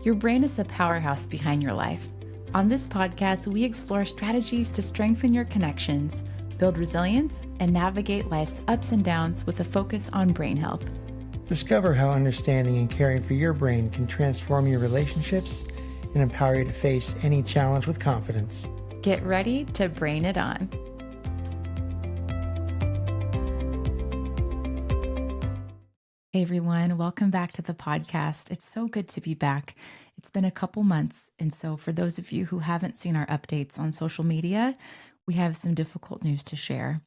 Your brain is the powerhouse behind your life. On this podcast, we explore strategies to strengthen your connections, build resilience, and navigate life's ups and downs with a focus on brain health. Discover how understanding and caring for your brain can transform your relationships and empower you to face any challenge with confidence. Get ready to brain it on. Hey everyone, welcome back to the podcast. It's so good to be back. It's been a couple months, and so for those of you who haven't seen our updates on social media, we have some difficult news to share.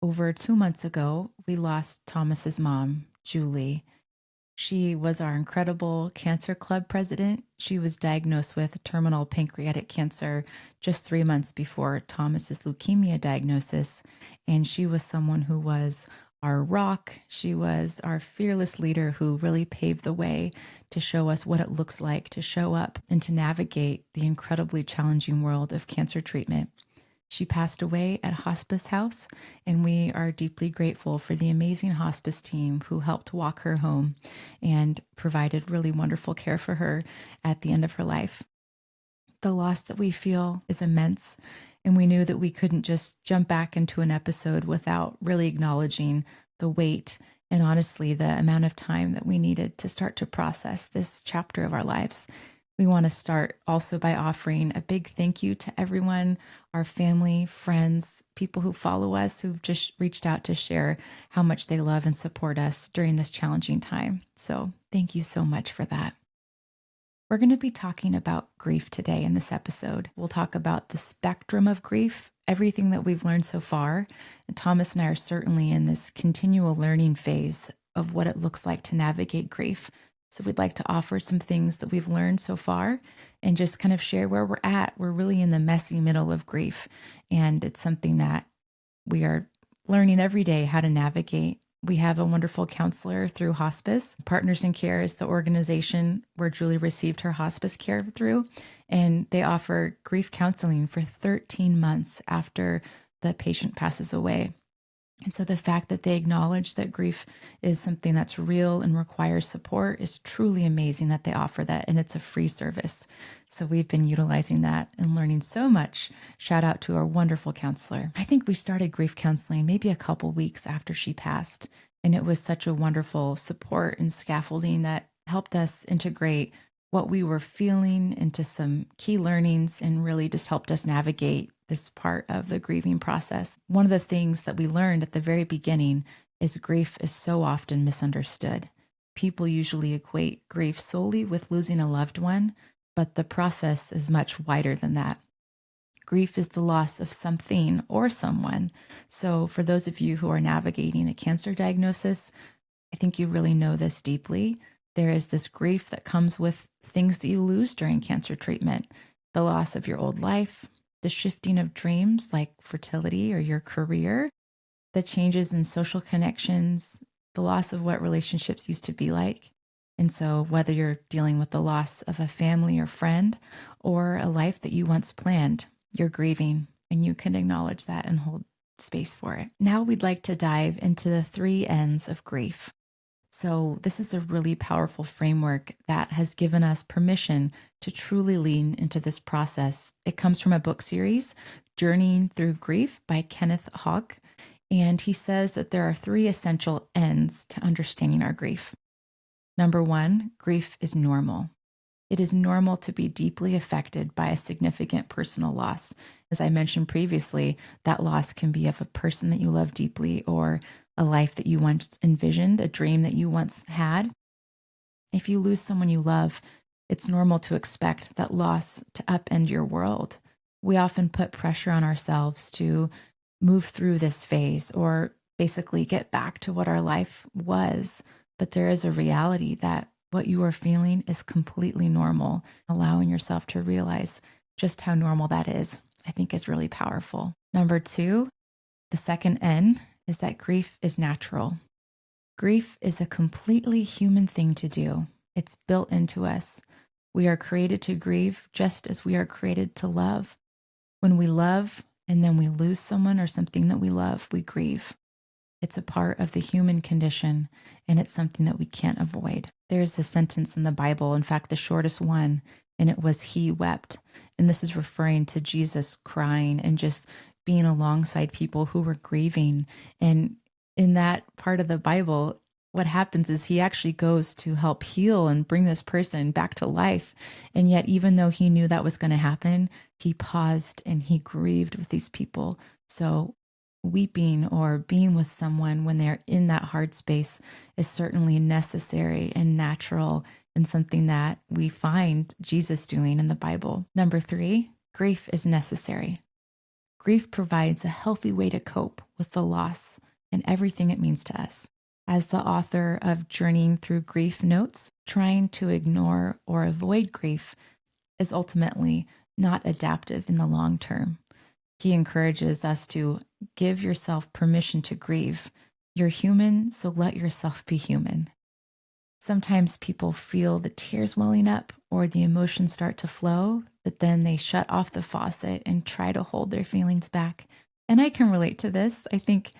Over 2 months ago, we lost Thomas's mom, Julie. She was our incredible cancer club president. She was diagnosed with terminal pancreatic cancer just 3 months before Thomas's leukemia diagnosis, and she was someone who was our rock. She was our fearless leader who really paved the way to show us what it looks like to show up and to navigate the incredibly challenging world of cancer treatment. She passed away at Hospice House, and we are deeply grateful for the amazing hospice team who helped walk her home and provided really wonderful care for her at the end of her life. The loss that we feel is immense, and we knew that we couldn't just jump back into an episode without really acknowledging the weight and honestly the amount of time that we needed to start to process this chapter of our lives. We want to start also by offering a big thank you to everyone, our family, friends, people who follow us, who've just reached out to share how much they love and support us during this challenging time. So thank you so much for that. We're going to be talking about grief today in this episode. We'll talk about the spectrum of grief, everything that we've learned so far. And Thomas and I are certainly in this continual learning phase of what it looks like to navigate grief. So we'd like to offer some things that we've learned so far and just kind of share where we're at. We're really in the messy middle of grief, and it's something that we are learning every day how to navigate. We have a wonderful counselor through hospice. Partners in Care is the organization where Julie received her hospice care through, and they offer grief counseling for 13 months after the patient passes away. And so the fact that they acknowledge that grief is something that's real and requires support is truly amazing that they offer that, and it's a free service. So we've been utilizing that and learning so much. Shout out to our wonderful counselor. I think we started grief counseling maybe a couple weeks after she passed, and it was such a wonderful support and scaffolding that helped us integrate what we were feeling into some key learnings and really just helped us navigate this part of the grieving process. One of the things that we learned at the very beginning is grief is so often misunderstood. People usually equate grief solely with losing a loved one, but the process is much wider than that. Grief is the loss of something or someone. So for those of you who are navigating a cancer diagnosis, I think you really know this deeply. There is this grief that comes with things that you lose during cancer treatment, the loss of your old life, the shifting of dreams like fertility or your career, the changes in social connections, the loss of what relationships used to be like. And so whether you're dealing with the loss of a family or friend or a life that you once planned, you're grieving, and you can acknowledge that and hold space for it. Now we'd like to dive into the 3 N's of grief. So this is a really powerful framework that has given us permission to truly lean into this process. It comes from a book series, Journeying Through Grief by Kenneth Hawk. And he says that there are 3 essential N's to understanding our grief. Number 1, grief is normal. It is normal to be deeply affected by a significant personal loss. As I mentioned previously, that loss can be of a person that you love deeply or a life that you once envisioned, a dream that you once had. If you lose someone you love, it's normal to expect that loss to upend your world. We often put pressure on ourselves to move through this phase or basically get back to what our life was. But there is a reality that what you are feeling is completely normal. Allowing yourself to realize just how normal that is, I think is really powerful. Number 2, the second N, is that grief is natural. Grief is a completely human thing to do. It's built into us. We are created to grieve just as we are created to love. When we love and then we lose someone or something that we love, we grieve. It's a part of the human condition, and it's something that we can't avoid. There's a sentence in the Bible, in fact, the shortest one, and it was, "He wept." And this is referring to Jesus crying and just being alongside people who were grieving. And in that part of the Bible, what happens is he actually goes to help heal and bring this person back to life. And yet, even though he knew that was going to happen, he paused and he grieved with these people. So, weeping or being with someone when they're in that hard space is certainly necessary and natural, and something that we find Jesus doing in the Bible. Number 3, grief is necessary. Grief provides a healthy way to cope with the loss and everything it means to us. As the author of Journeying Through Grief notes, trying to ignore or avoid grief is ultimately not adaptive in the long term. He encourages us to give yourself permission to grieve. You're human, so let yourself be human. Sometimes people feel the tears welling up or the emotions start to flow, but then they shut off the faucet and try to hold their feelings back. And I can relate to this. I think,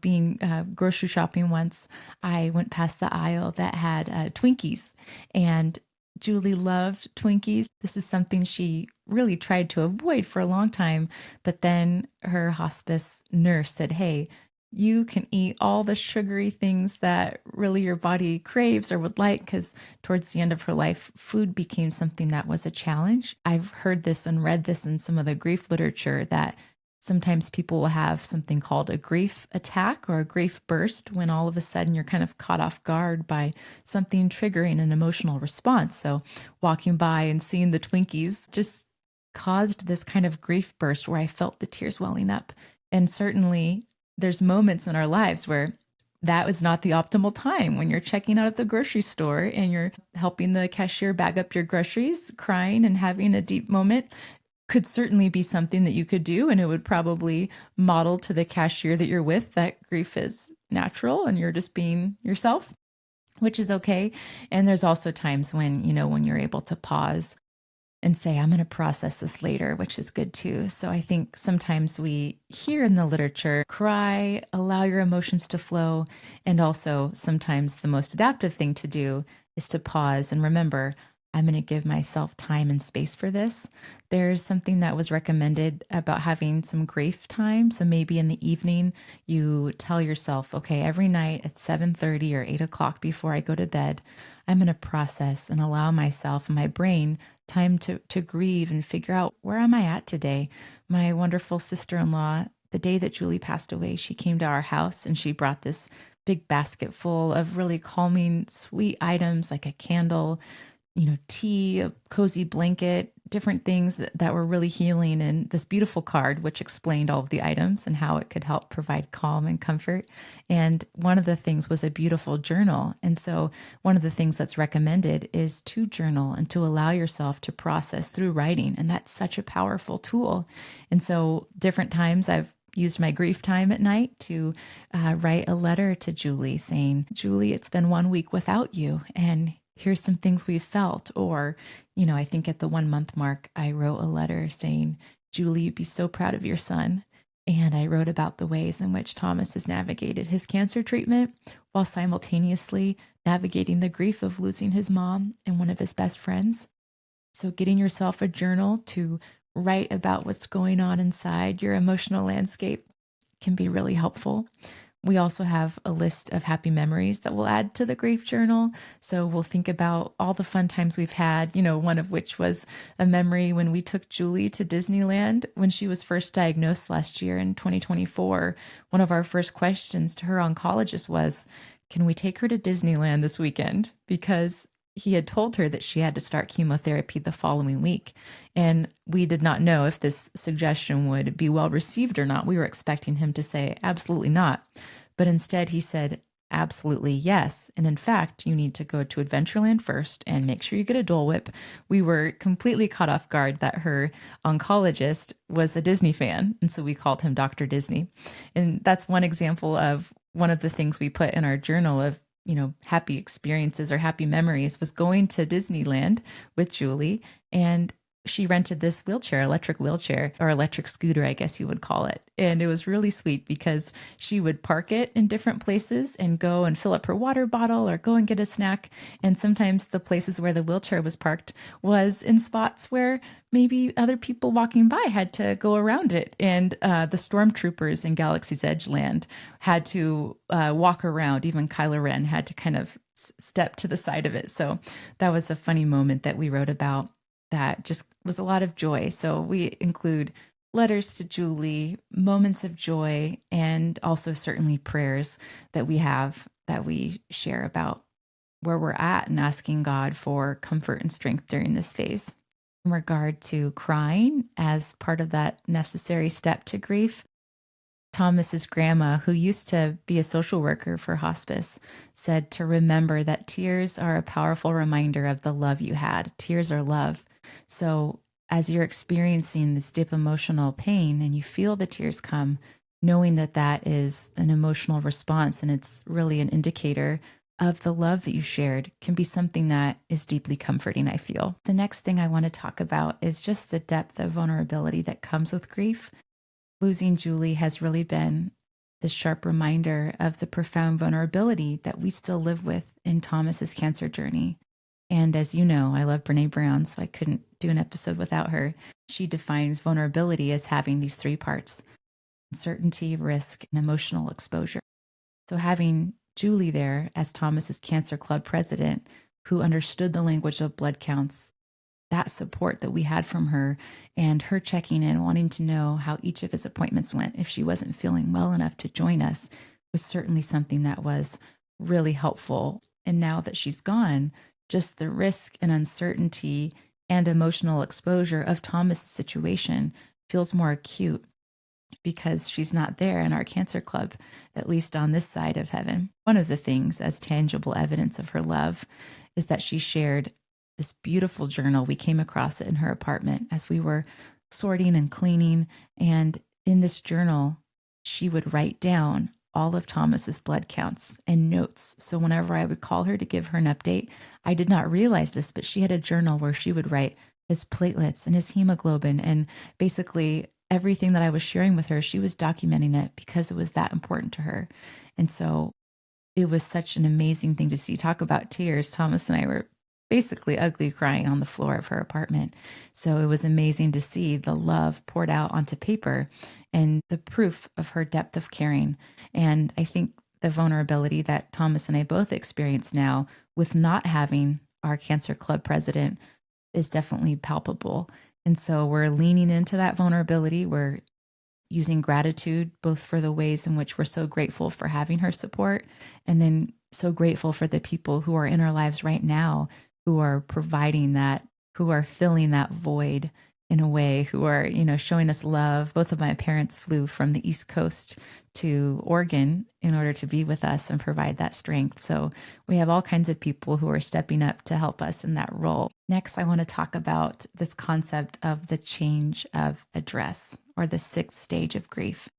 being grocery shopping once, I went past the aisle that had Twinkies, and Julie loved Twinkies. This is something she really tried to avoid for a long time. But then her hospice nurse said, "Hey, you can eat all the sugary things that really your body craves or would like," because towards the end of her life, food became something that was a challenge. I've heard this and read this in some of the grief literature that sometimes people will have something called a grief attack or a grief burst when all of a sudden you're kind of caught off guard by something triggering an emotional response. So walking by and seeing the Twinkies just caused this kind of grief burst where I felt the tears welling up. And certainly there's moments in our lives where that was not the optimal time when you're checking out at the grocery store and you're helping the cashier bag up your groceries, crying and having a deep moment. Could certainly be something that you could do, and it would probably model to the cashier that you're with that grief is natural and you're just being yourself, which is okay. And there's also times when, when you're able to pause and say, "I'm going to process this later," which is good too. So I think sometimes we hear in the literature, cry, allow your emotions to flow. And also sometimes the most adaptive thing to do is to pause and remember, I'm going to give myself time and space for this. There's something that was recommended about having some grief time. So maybe in the evening, you tell yourself, okay, every night at 7:30 or 8 o'clock before I go to bed, I'm going to process and allow myself and my brain time to grieve and figure out, where am I at today? My wonderful sister-in-law, the day that Julie passed away, she came to our house and she brought this big basket full of really calming, sweet items like a candle, tea, a cozy blanket, different things that were really healing, and this beautiful card, which explained all of the items and how it could help provide calm and comfort. And one of the things was a beautiful journal. And so one of the things that's recommended is to journal and to allow yourself to process through writing. And that's such a powerful tool. And so different times I've used my grief time at night to write a letter to Julie saying, "Julie, it's been 1 week without you, and here's some things we've felt." Or, I think at the 1 month mark, I wrote a letter saying, "Julie, you'd be so proud of your son." And I wrote about the ways in which Thomas has navigated his cancer treatment while simultaneously navigating the grief of losing his mom and one of his best friends. So getting yourself a journal to write about what's going on inside your emotional landscape can be really helpful. We also have a list of happy memories that we'll add to the grief journal. So we'll think about all the fun times we've had, one of which was a memory when we took Julie to Disneyland when she was first diagnosed last year in 2024. One of our first questions to her oncologist was, "Can we take her to Disneyland this weekend?" Because he had told her that she had to start chemotherapy the following week. And we did not know if this suggestion would be well received or not. We were expecting him to say, "Absolutely not." But instead he said, "Absolutely yes. And in fact, you need to go to Adventureland first and make sure you get a Dole Whip." We were completely caught off guard that her oncologist was a Disney fan. And so we called him Dr. Disney. And that's one example of one of the things we put in our journal of happy experiences or happy memories was going to Disneyland with Julie. And she rented this wheelchair, electric wheelchair, or electric scooter, I guess you would call it. And it was really sweet because she would park it in different places and go and fill up her water bottle or go and get a snack. And sometimes the places where the wheelchair was parked was in spots where maybe other people walking by had to go around it. And the stormtroopers in Galaxy's Edge Land had to walk around. Even Kylo Ren had to kind of step to the side of it. So that was a funny moment that we wrote about that just was a lot of joy. So we include letters to Julie, moments of joy, and also certainly prayers that we have that we share about where we're at and asking God for comfort and strength during this phase. In regard to crying as part of that necessary step to grief, Thomas's grandma, who used to be a social worker for hospice, said to remember that tears are a powerful reminder of the love you had. Tears are love. So as you're experiencing this deep emotional pain and you feel the tears come, knowing that that is an emotional response and it's really an indicator of the love that you shared can be something that is deeply comforting, I feel. The next thing I want to talk about is just the depth of vulnerability that comes with grief. Losing Julie has really been the sharp reminder of the profound vulnerability that we still live with in Thomas's cancer journey. And as you know, I love Brene Brown, so I couldn't do an episode without her. She defines vulnerability as having these three parts: uncertainty, risk, and emotional exposure. So having Julie there as Thomas's Cancer Club president, who understood the language of blood counts, that support that we had from her, and her checking in, wanting to know how each of his appointments went if she wasn't feeling well enough to join us, was certainly something that was really helpful. And now that she's gone, just the risk and uncertainty and emotional exposure of Thomas' situation feels more acute because she's not there in our cancer club, at least on this side of heaven. One of the things as tangible evidence of her love is that she shared this beautiful journal. We came across it in her apartment as we were sorting and cleaning. And in this journal, she would write down all of Thomas's blood counts and notes. So whenever I would call her to give her an update, I did not realize this, but she had a journal where she would write his platelets and his hemoglobin, and basically everything that I was sharing with her, she was documenting it because it was that important to her. And so it was such an amazing thing to see. Talk about tears. Thomas and I were basically ugly crying on the floor of her apartment. So it was amazing to see the love poured out onto paper and the proof of her depth of caring. And I think the vulnerability that Thomas and I both experience now with not having our cancer club president is definitely palpable. And so we're leaning into that vulnerability. We're using gratitude both for the ways in which we're so grateful for having her support, and then so grateful for the people who are in our lives right now who are providing that, who are filling that void in a way, who are, showing us love. Both of my parents flew from the East Coast to Oregon in order to be with us and provide that strength. So we have all kinds of people who are stepping up to help us in that role. Next, I want to talk about this concept of the change of address, or the sixth stage of grief.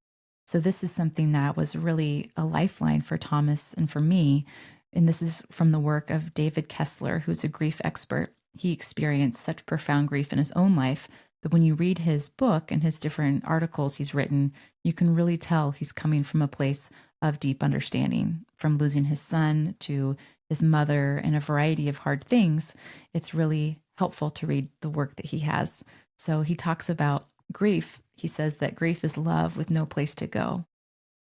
So this is something that was really a lifeline for Thomas and for me. And this is from the work of David Kessler, who's a grief expert. He experienced such profound grief in his own life that when you read his book and his different articles he's written, you can really tell he's coming from a place of deep understanding. From losing his son to his mother and a variety of hard things, it's really helpful to read the work that he has. So he talks about grief. He says that grief is love with no place to go.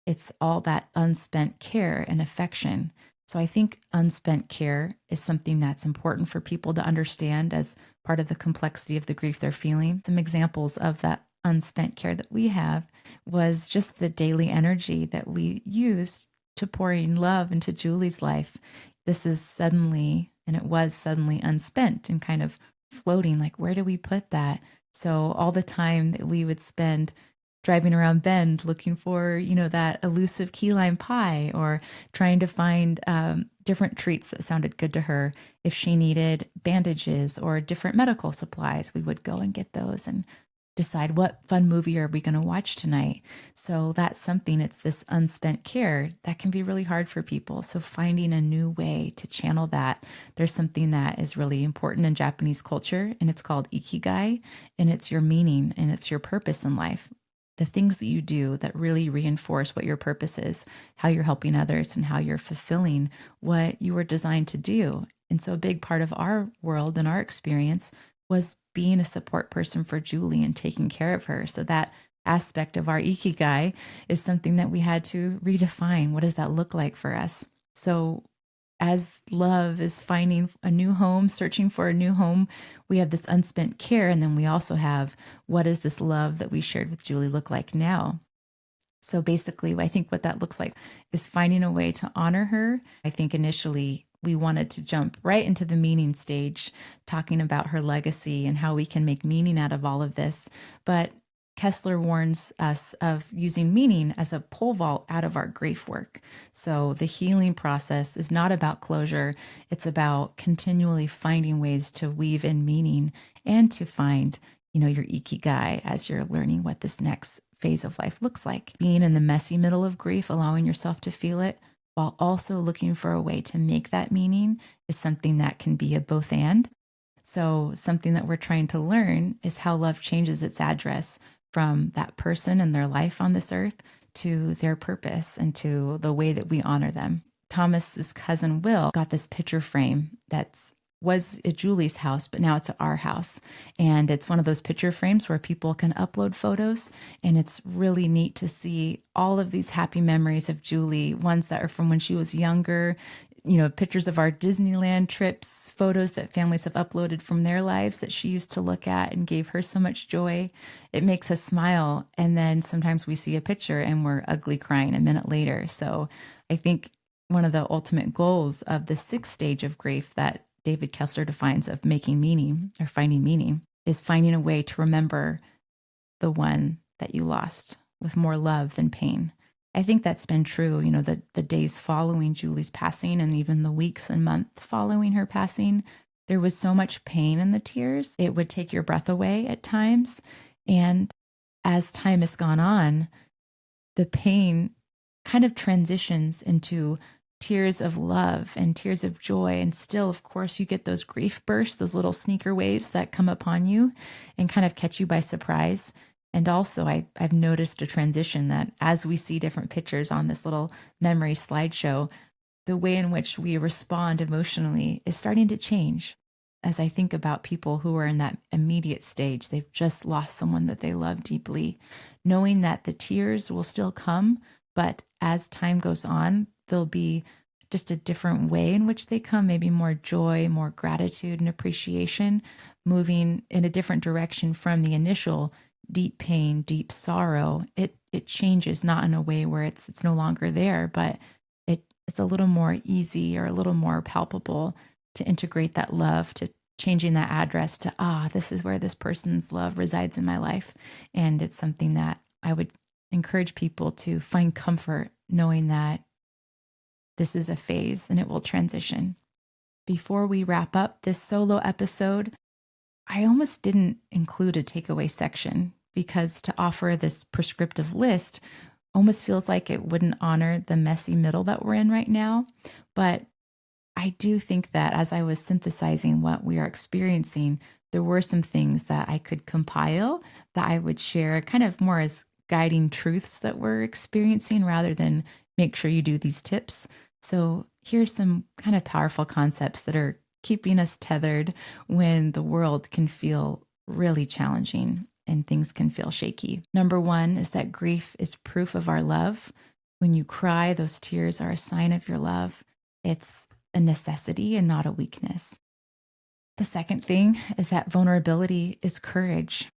It's all that unspent care and affection. So I think unspent care is something that's important for people to understand as part of the complexity of the grief they're feeling. Some examples of that unspent care that we have was just the daily energy that we use to pouring love into Julie's life. This is suddenly, and it was suddenly unspent and kind of floating, like, where do we put that? So all the time that we would spend driving around Bend looking for, that elusive key lime pie, or trying to find different treats that sounded good to her. If she needed bandages or different medical supplies, we would go and get those and decide what fun movie are we going to watch tonight. So that's something, it's this unspent care that can be really hard for people. So finding a new way to channel that, there's something that is really important in Japanese culture, and it's called ikigai, and it's your meaning and it's your purpose in life. The things that you do that really reinforce what your purpose is, how you're helping others, and how you're fulfilling what you were designed to do. And so a big part of our world and our experience was being a support person for Julie and taking care of her. So that aspect of our ikigai is something that we had to redefine. What does that look like for us? So as love is finding a new home, searching for a new home, we have this unspent care. And then we also have, what does this love that we shared with Julie look like now? So basically, I think what that looks like is finding a way to honor her. I think initially we wanted to jump right into the meaning stage, talking about her legacy and how we can make meaning out of all of this. But Kessler warns us of using meaning as a pole vault out of our grief work. So the healing process is not about closure. It's about continually finding ways to weave in meaning and to find, your ikigai as you're learning what this next phase of life looks like. Being in the messy middle of grief, allowing yourself to feel it, while also looking for a way to make that meaning, is something that can be a both and. So something that we're trying to learn is how love changes its address from that person and their life on this earth to their purpose and to the way that we honor them. Thomas's cousin Will got this picture frame that's was at Julie's house, but now it's at our house. And it's one of those picture frames where people can upload photos. And it's really neat to see all of these happy memories of Julie, ones that are from when she was younger, pictures of our Disneyland trips, photos that families have uploaded from their lives that she used to look at and gave her so much joy. It makes us smile. And then sometimes we see a picture and we're ugly crying a minute later. So I think one of the ultimate goals of the sixth stage of grief that David Kessler defines of making meaning or finding meaning is finding a way to remember the one that you lost with more love than pain. I think that's been true, the days following Julie's passing and even the weeks and months following her passing. There was so much pain in the tears. It would take your breath away at times. And as time has gone on, the pain kind of transitions into tears of love and tears of joy. And still, of course, you get those grief bursts, those little sneaker waves that come upon you and kind of catch you by surprise. And also, I've noticed a transition that as we see different pictures on this little memory slideshow, the way in which we respond emotionally is starting to change. As I think about people who are in that immediate stage, they've just lost someone that they love deeply, knowing that the tears will still come, but as time goes on, there'll be just a different way in which they come, maybe more joy, more gratitude and appreciation, moving in a different direction from the initial deep pain, deep sorrow. It changes, not in a way where it's no longer there, but it's a little more easy or a little more palpable to integrate that love, to changing that address to, this is where this person's love resides in my life. And it's something that I would encourage people to find comfort knowing that this is a phase and it will transition. Before we wrap up this solo episode, I almost didn't include a takeaway section because to offer this prescriptive list almost feels like it wouldn't honor the messy middle that we're in right now. But I do think that as I was synthesizing what we are experiencing, there were some things that I could compile that I would share kind of more as guiding truths that we're experiencing rather than make sure you do these tips. So here's some kind of powerful concepts that are keeping us tethered when the world can feel really challenging and things can feel shaky. Number one is that grief is proof of our love. When you cry, those tears are a sign of your love. It's a necessity and not a weakness. The second thing is that vulnerability is courage.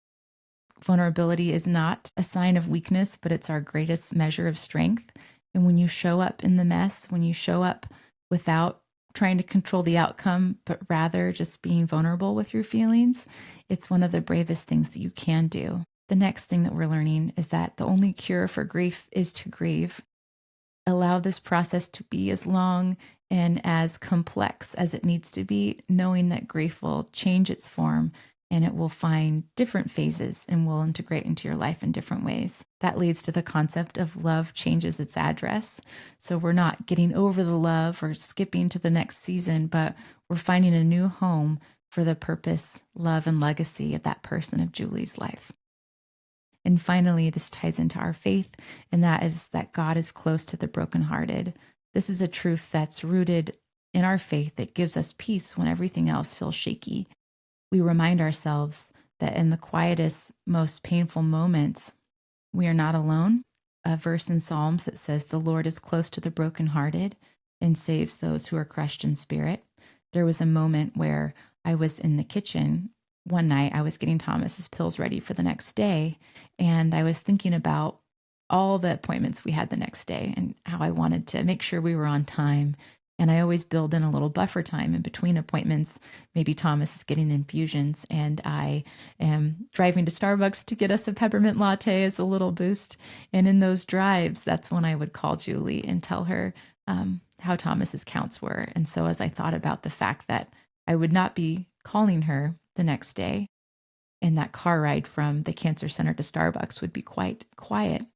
Vulnerability is not a sign of weakness, but it's our greatest measure of strength. And when you show up in the mess, when you show up without trying to control the outcome, but rather just being vulnerable with your feelings, it's one of the bravest things that you can do. The next thing that we're learning is that the only cure for grief is to grieve. Allow this process to be as long and as complex as it needs to be, knowing that grief will change its form and it will find different phases and will integrate into your life in different ways. That leads to the concept of love changes its address. So we're not getting over the love or skipping to the next season, but we're finding a new home for the purpose, love, and legacy of that person of Julie's life. And finally, this ties into our faith, and that is that God is close to the brokenhearted. This is a truth that's rooted in our faith that gives us peace when everything else feels shaky. We remind ourselves that in the quietest, most painful moments, we are not alone. A verse in Psalms that says, "The Lord is close to the brokenhearted and saves those who are crushed in spirit." There was a moment where I was in the kitchen one night. I was getting Thomas's pills ready for the next day, and I was thinking about all the appointments we had the next day and how I wanted to make sure we were on time. And I always build in a little buffer time in between appointments. Maybe Thomas is getting infusions and I am driving to Starbucks to get us a peppermint latte as a little boost. And in those drives, that's when I would call Julie and tell her how Thomas's counts were. And so as I thought about the fact that I would not be calling her the next day, and that car ride from the cancer center to Starbucks would be quite quiet,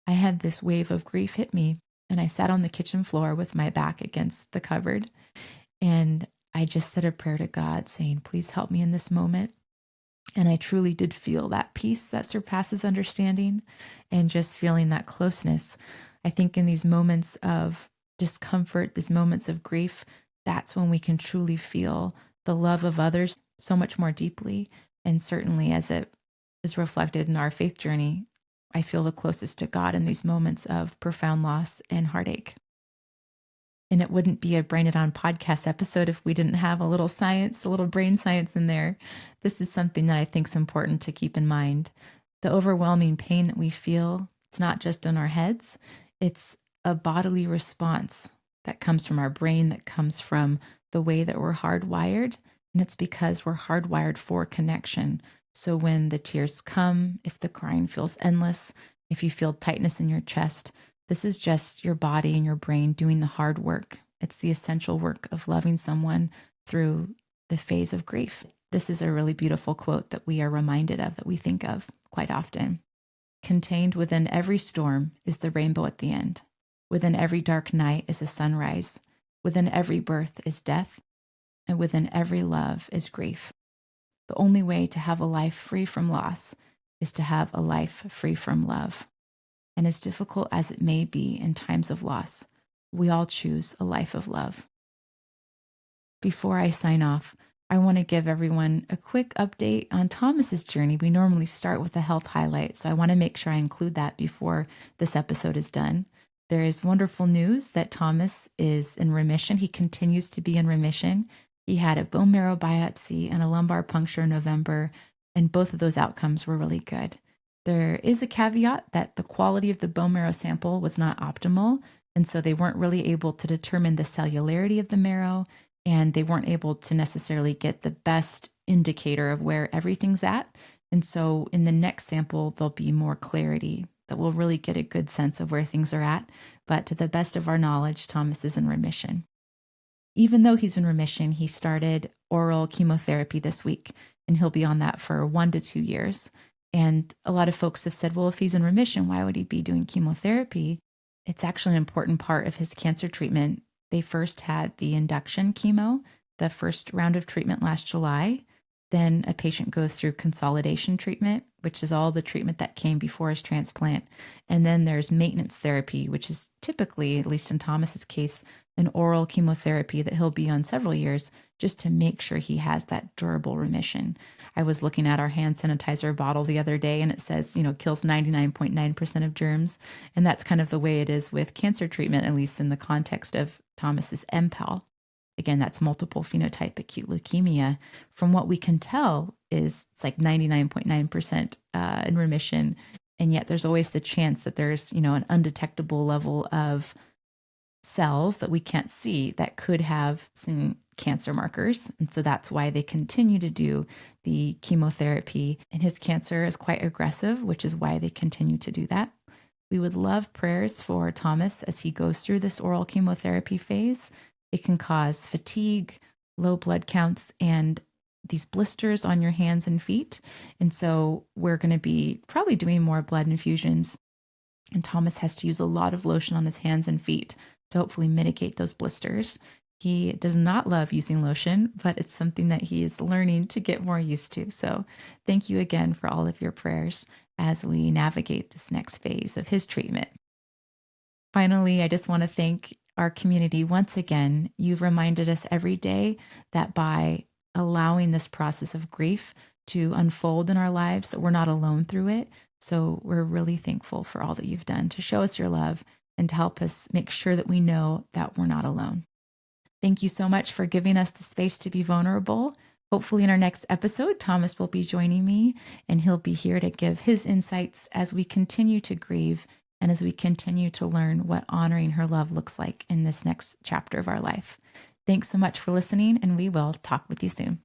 I had this wave of grief hit me. And I sat on the kitchen floor with my back against the cupboard. And I just said a prayer to God saying, please help me in this moment. And I truly did feel that peace that surpasses understanding and just feeling that closeness. I think in these moments of discomfort, these moments of grief, that's when we can truly feel the love of others so much more deeply. And certainly as it is reflected in our faith journey, I feel the closest to God in these moments of profound loss and heartache. And it wouldn't be a Brain It On podcast episode if we didn't have a little science, a little brain science in there. This is something that I think is important to keep in mind. The overwhelming pain that we feel, it's not just in our heads, it's a bodily response that comes from our brain, that comes from the way that we're hardwired. And it's because we're hardwired for connection. So when the tears come, if the crying feels endless, if you feel tightness in your chest, this is just your body and your brain doing the hard work. It's the essential work of loving someone through the phase of grief. This is a really beautiful quote that we are reminded of, that we think of quite often. Contained within every storm is the rainbow at the end. Within every dark night is a sunrise. Within every birth is death. And within every love is grief. The only way to have a life free from loss is to have a life free from love. And as difficult as it may be in times of loss, we all choose a life of love. Before I sign off, I want to give everyone a quick update on Thomas's journey. We normally start with a health highlight, so I want to make sure I include that before this episode is done. There is wonderful news that Thomas is in remission. He continues to be in remission. He had a bone marrow biopsy and a lumbar puncture in November, and both of those outcomes were really good. There is a caveat that the quality of the bone marrow sample was not optimal, and so they weren't really able to determine the cellularity of the marrow, and they weren't able to necessarily get the best indicator of where everything's at. And so in the next sample, there'll be more clarity that we'll really get a good sense of where things are at. But to the best of our knowledge, Thomas is in remission. Even though he's in remission, he started oral chemotherapy this week, and he'll be on that for 1 to 2 years. And a lot of folks have said, well, if he's in remission, why would he be doing chemotherapy? It's actually an important part of his cancer treatment. They first had the induction chemo, the first round of treatment last July. Then a patient goes through consolidation treatment, which is all the treatment that came before his transplant. And then there's maintenance therapy, which is typically, at least in Thomas's case, an oral chemotherapy that he'll be on several years just to make sure he has that durable remission. I was looking at our hand sanitizer bottle the other day and it says, kills 99.9% of germs. And that's kind of the way it is with cancer treatment, at least in the context of Thomas's MPAL. Again, that's multiple phenotype acute leukemia. From what we can tell it's like 99.9% in remission. And yet there's always the chance that there's, an undetectable level of cells that we can't see that could have some cancer markers. And so that's why they continue to do the chemotherapy. And his cancer is quite aggressive, which is why they continue to do that. We would love prayers for Thomas as he goes through this oral chemotherapy phase. It can cause fatigue, low blood counts, and these blisters on your hands and feet. And so we're going to be probably doing more blood infusions. And Thomas has to use a lot of lotion on his hands and feet to hopefully mitigate those blisters. He does not love using lotion, but it's something that he is learning to get more used to. So thank you again for all of your prayers as we navigate this next phase of his treatment. Finally, I just want to thank our community once again. You've reminded us every day that by allowing this process of grief to unfold in our lives, that we're not alone through it. So we're really thankful for all that you've done to show us your love and to help us make sure that we know that we're not alone. Thank you so much for giving us the space to be vulnerable. Hopefully in our next episode, Thomas will be joining me and he'll be here to give his insights as we continue to grieve and as we continue to learn what honoring her love looks like in this next chapter of our life. Thanks so much for listening, and we will talk with you soon.